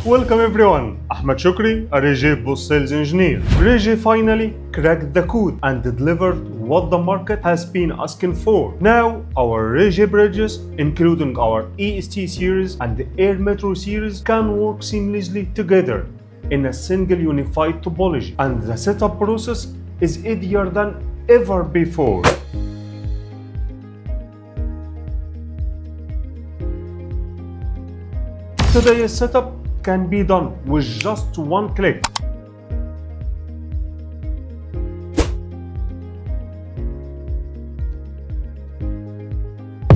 Welcome everyone, Ahmed Shukri, a Ruijie post-sales engineer. Ruijie finally cracked the code and delivered what the market has been asking for. Now, our Ruijie bridges, including our EST series and the AirMetro series, can work seamlessly together in a single unified topology, and the setup process is easier than ever before. Today's setup can be done with just one click.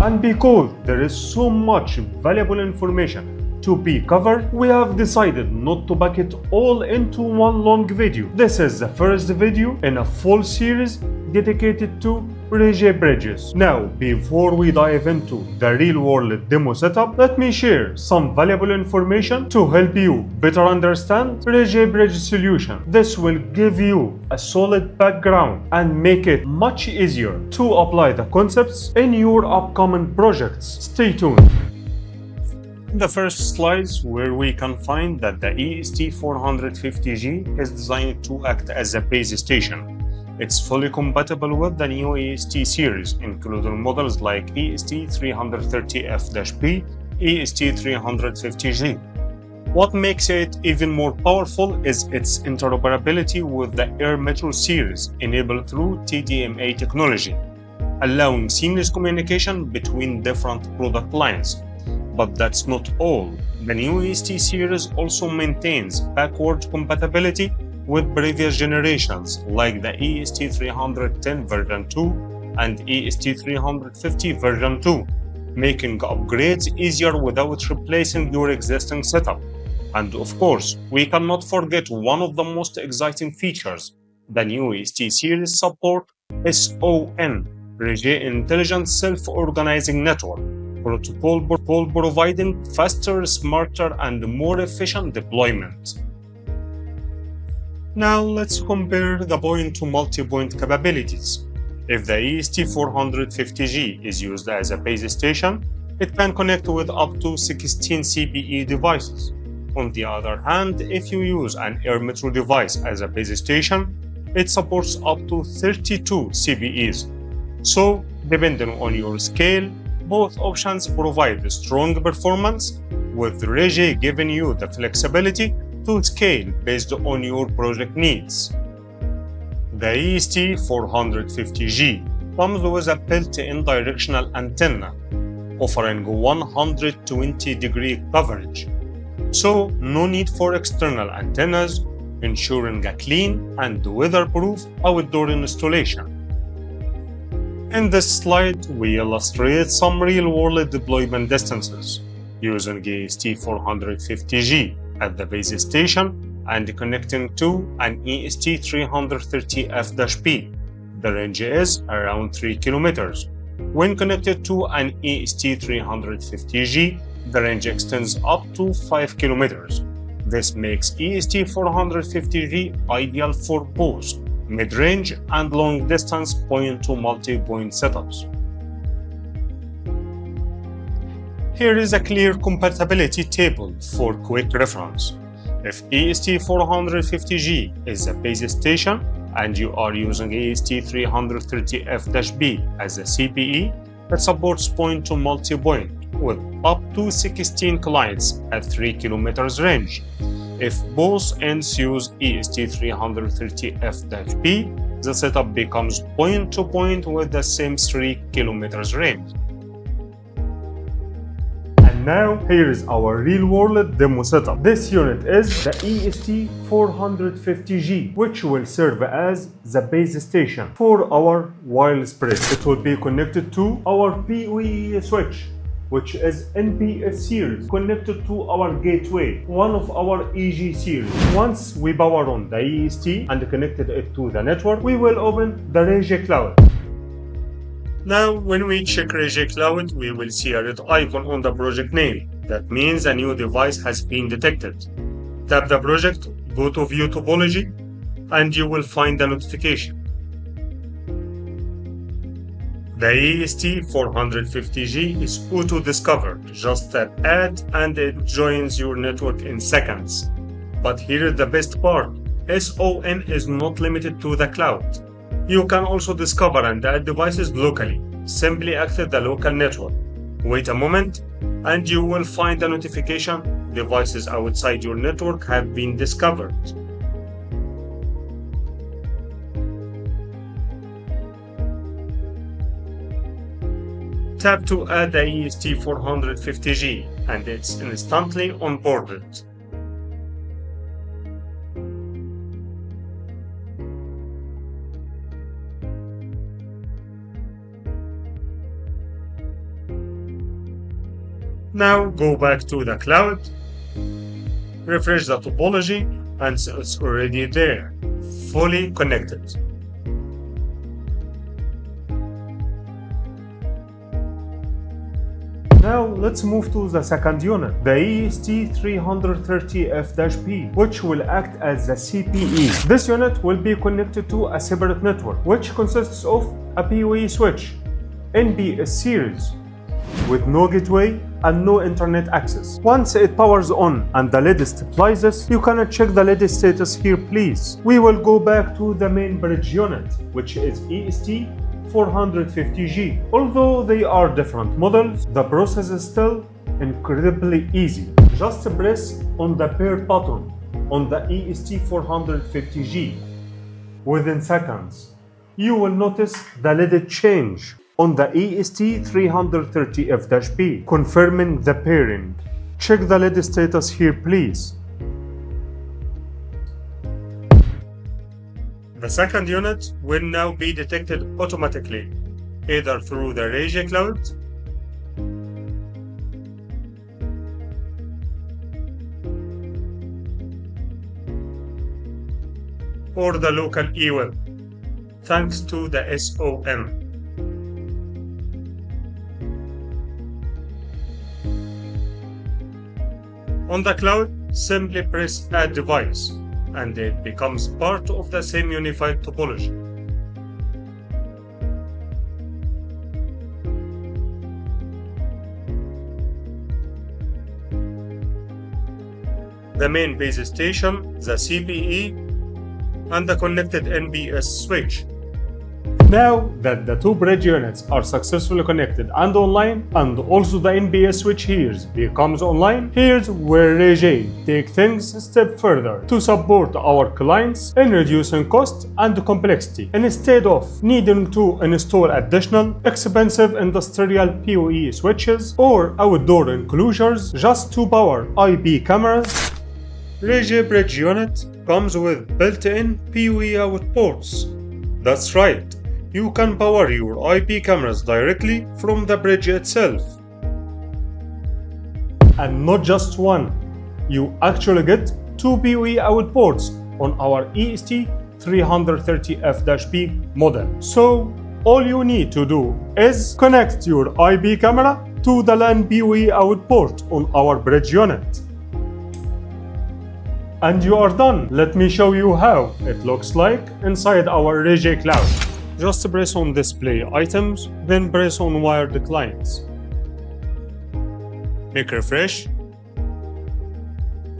And because there is so much valuable information to be covered, we have decided not to pack it all into one long video. This is the first video in a full series dedicated to Ruijie bridges. Now, before we dive into the real-world demo setup, let me share some valuable information to help you better understand Ruijie bridge solution. This will give you a solid background and make it much easier to apply the concepts in your upcoming projects. Stay tuned. In the first slides, where we can find that the EST450G is designed to act as a base station. It's fully compatible with the new EST series, including models like EST330F-P, EST350G. What makes it even more powerful is its interoperability with the AirMetro series, enabled through TDMA technology, allowing seamless communication between different product lines. But that's not all. The new EST series also maintains backward compatibility with previous generations like the EST310 version 2 and EST350 version 2, making upgrades easier without replacing your existing setup. And of course, we cannot forget one of the most exciting features. The new EST series support SON, Ruijie Intelligent Self-Organizing Network protocol, providing faster, smarter, and more efficient deployment. Now let's compare the point-to-multipoint capabilities. If the EST450G is used as a base station, it can connect with up to 16 CPE devices. On the other hand, if you use an AirMetro device as a base station, it supports up to 32 CPEs. So, depending on your scale, both options provide strong performance, with Ruijie giving you the flexibility to scale based on your project needs. The EST450G comes with a built-in directional antenna, offering 120-degree coverage. So, no need for external antennas, ensuring a clean and weatherproof outdoor installation. In this slide, we illustrate some real-world deployment distances using EST450G at the base station and connecting to an EST330F-P. The range is around 3 kilometers. When connected to an EST350G, the range extends up to 5 kilometers. This makes EST450G ideal for both mid-range and long-distance point-to-multipoint setups. Here is a clear compatibility table for quick reference. If EST450G is a base station and you are using EST330F-B as a CPE, it supports point-to-multipoint with up to 16 clients at 3 kilometers range. If both ends use EST330F-B, the setup becomes point-to-point with the same 3 kilometers range. And now, here is our real-world demo setup. This unit is the EST450G, which will serve as the base station for our wireless bridge. It will be connected to our PoE switch, which is NPS series, connected to our gateway, one of our EG series. Once we power on the EST and connected it to the network, we will open the Ruijie Cloud. Now, when we check Ruijie Cloud, we will see a red icon on the project name. That means a new device has been detected. Tap the project, go to View Topology, and you will find the notification. The EST450G is auto-discovered. Just tap Add and it joins your network in seconds. But here is the best part. SON is not limited to the cloud. You can also discover and add devices locally. Simply activate the local network. Wait a moment and you will find a notification. Devices outside your network have been discovered. Tap to add the EST450G and it's instantly onboarded. Now go back to the cloud, refresh the topology, and it's already there, fully connected. Now let's move to the second unit, the EST330F-P, which will act as the CPE. This unit will be connected to a separate network, which consists of a PoE switch, NBS series, with no gateway and no internet access. Once it powers on and the LED stabilizes, you can check the LED status here, please. We will go back to the main bridge unit, which is EST450G. Although they are different models, the process is still incredibly easy. Just press on the pair button on the EST450G. Within seconds, you will notice the LED change on the EST330F-P, confirming the pairing. Check the LED status here, please. The second unit will now be detected automatically, either through the Ruijie Cloud or the local eWeb, thanks to the SOM. On the cloud, simply press Add Device, and it becomes part of the same unified topology. The main base station, the CPE, and the connected NBS switch. Now that the two bridge units are successfully connected and online, and also the NBS switch here becomes online, here's where Ruijie takes things a step further to support our clients in reducing cost and complexity. Instead of needing to install additional expensive industrial PoE switches or outdoor enclosures just to power IP cameras, Ruijie Bridge Unit comes with built-in PoE out ports. That's right. You can power your IP cameras directly from the bridge itself. And not just one, you actually get two PoE out ports on our EST330F-P model. So all you need to do is connect your IP camera to the LAN PoE out port on our bridge unit. And you are done. Let me show you how it looks like inside our Ruijie Cloud. Just press on Display Items, then press on Wired Clients. Click Refresh.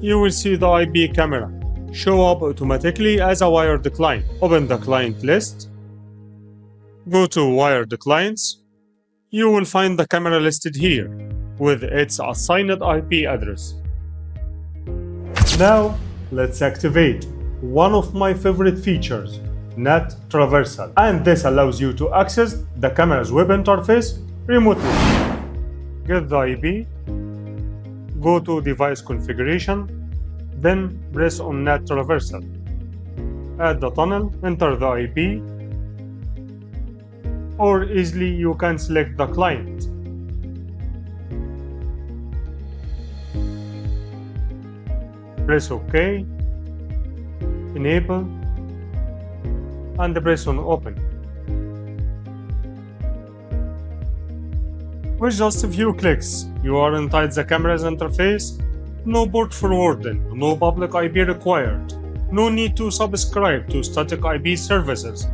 You will see the IP camera show up automatically as a wired client. Open the client list. Go to Wired Clients. You will find the camera listed here with its assigned IP address. Now, let's activate one of my favorite features, NAT Traversal, and this allows you to access the camera's web interface remotely. Get the IP, go to Device Configuration, then press on NAT Traversal. Add the tunnel, enter the IP, or easily you can select the client. Press OK, enable, and press on Open. With just a few clicks, you are inside the camera's interface. No port forwarding, no public IP required, no need to subscribe to static IP services.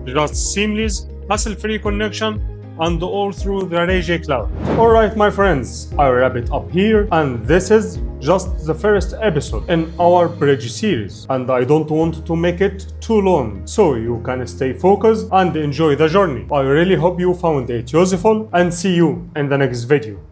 Just seamless, hassle-free connection and all through the Ruijie Cloud. Alright my friends, I wrap it up here, and this is just the first episode in our bridge series, and I don't want to make it too long, so you can stay focused and enjoy the journey. I really hope you found it useful, and see you in the next video.